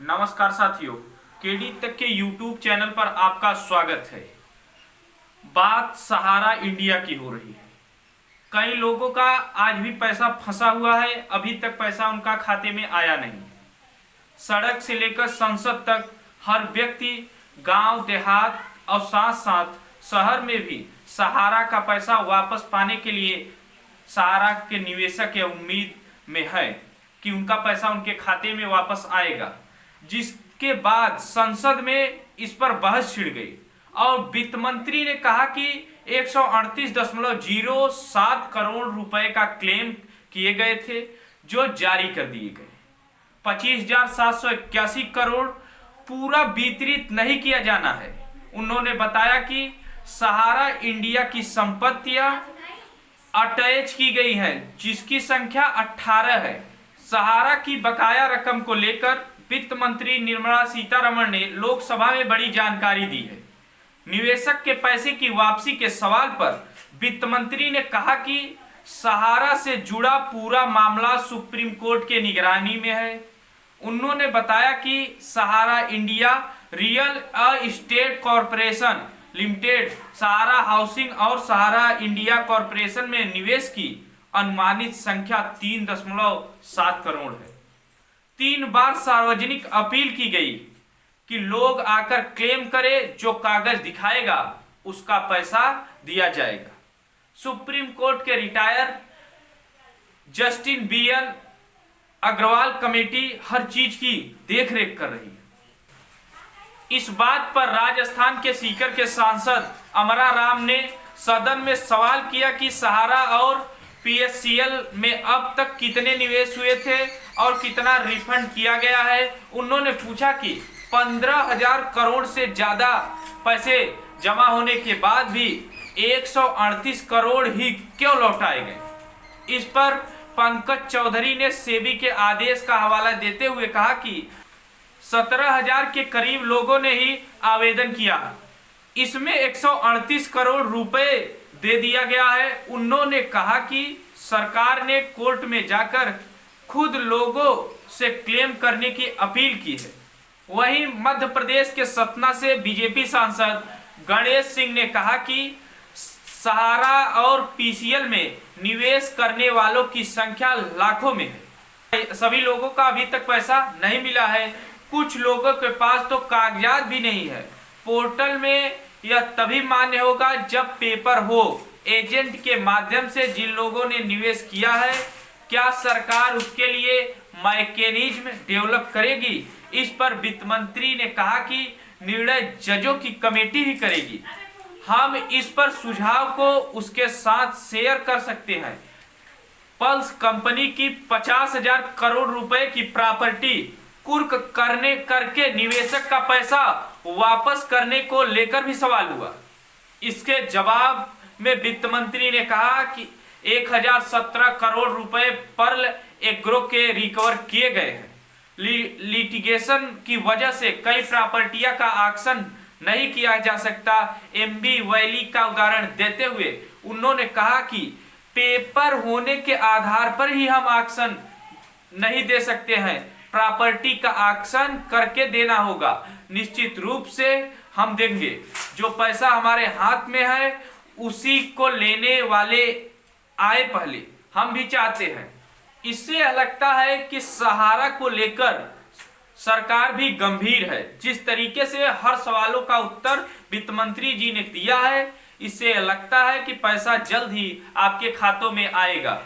नमस्कार साथियों, केडी तक के यूट्यूब चैनल पर आपका स्वागत है। बात सहारा इंडिया की हो रही है। कई लोगों का आज भी पैसा फंसा हुआ है, अभी तक पैसा उनका खाते में आया नहीं। सड़क से लेकर संसद तक हर व्यक्ति गांव देहात और साथ साथ शहर में भी सहारा का पैसा वापस पाने के लिए सहारा के निवेशक ये उम्मीद में है कि उनका पैसा उनके खाते में वापस आएगा। जिसके बाद संसद में इस पर बहस छिड़ गई और वित्त मंत्री ने कहा कि 138.07 करोड़ रुपए का क्लेम किए गए थे जो जारी कर दिए गए। 25,781 करोड़ पूरा वितरित नहीं किया जाना है। उन्होंने बताया कि सहारा इंडिया की संपत्तियां अटैच की गई है जिसकी संख्या 18 है। सहारा की बकाया रकम को लेकर वित्त मंत्री निर्मला सीतारमण ने लोकसभा में बड़ी जानकारी दी है। निवेशक के पैसे की वापसी के सवाल पर वित्त मंत्री ने कहा कि सहारा से जुड़ा पूरा मामला सुप्रीम कोर्ट के निगरानी में है। उन्होंने बताया कि Sahara India real estate corporation limited Sahara housing और सहारा इंडिया कॉरपोरेशन में निवेश की अनुमानित संख्या 3.7 करोड़ है। 3 बार सार्वजनिक अपील की गई कि लोग आकर क्लेम करें, जो कागज दिखाएगा उसका पैसा दिया जाएगा। सुप्रीम कोर्ट के retire justice BN Agarwal committee हर चीज की देखरेख कर रही है। इस बात पर राजस्थान के सीकर के सांसद अमरा राम ने सदन में सवाल किया कि सहारा और PSCL में अब तक कितने निवेश हुए थे और कितना रिफंड किया गया है। उन्होंने पूछा कि 15,000 करोड़ से ज्यादा पैसे जमा होने के बाद भी 138 करोड़ ही क्यों लौटाए गए। इस पर पंकज चौधरी ने सेबी के आदेश का हवाला देते हुए कहा कि 17,000 के करीब लोगों ने ही आवेदन किया, इसमें 138 करोड़ रुपए दे दिया गया है। उन्होंने कहा कि सरकार ने कोर्ट में जाकर खुद लोगों से क्लेम करने की अपील की है। वहीं मध्य प्रदेश के सतना से बीजेपी सांसद गणेश सिंह ने कहा कि सहारा और PCL में निवेश करने वालों की संख्या लाखों में है। सभी लोगों का अभी तक पैसा नहीं मिला है। कुछ लोगों के पास तो कागजात भी नहीं है। पोर्टल में यह तभी मान्य होगा जब पेपर हो। एजेंट के माध्यम से जिन लोगों ने निवेश किया है, क्या सरकार उसके लिए मैकेनिज्म डेवलप करेगी। इस पर वित्त मंत्री ने कहा कि निर्णय जजों की कमेटी ही करेगी। हम इस पर सुझाव को उसके साथ शेयर कर सकते हैं। पल्स कंपनी की 50,000 करोड़ रुपए की प्रॉपर्टी कुर्क करके निवेशक का पैसा वापस करने को लेकर भी सवाल हुआ। इसके जवाब में वित्त मंत्री ने कहा कि 1,017 करोड़ रुपए पर्ल एग्रो के रिकवर किए गए हैं। लिटिगेशन की वजह से कई प्रॉपर्टियां का ऑक्शन नहीं किया जा सकता। MB वैली का उदाहरण देते हुए उन्होंने कहा कि पेपर होने के आधार पर ही हम ऑक्शन नहीं दे सकते हैं, प्रॉपर्टी का ऑक्शन करके देना होगा। निश्चित रूप से हम देंगे। जो पैसा हमारे हाथ में है उसी को लेने वाले आए पहले, हम भी चाहते हैं। इससे लगता है कि सहारा को लेकर सरकार भी गंभीर है। जिस तरीके से हर सवालों का उत्तर वित्त मंत्री जी ने दिया है, इससे लगता है कि पैसा जल्द ही आपके खातों में आएगा।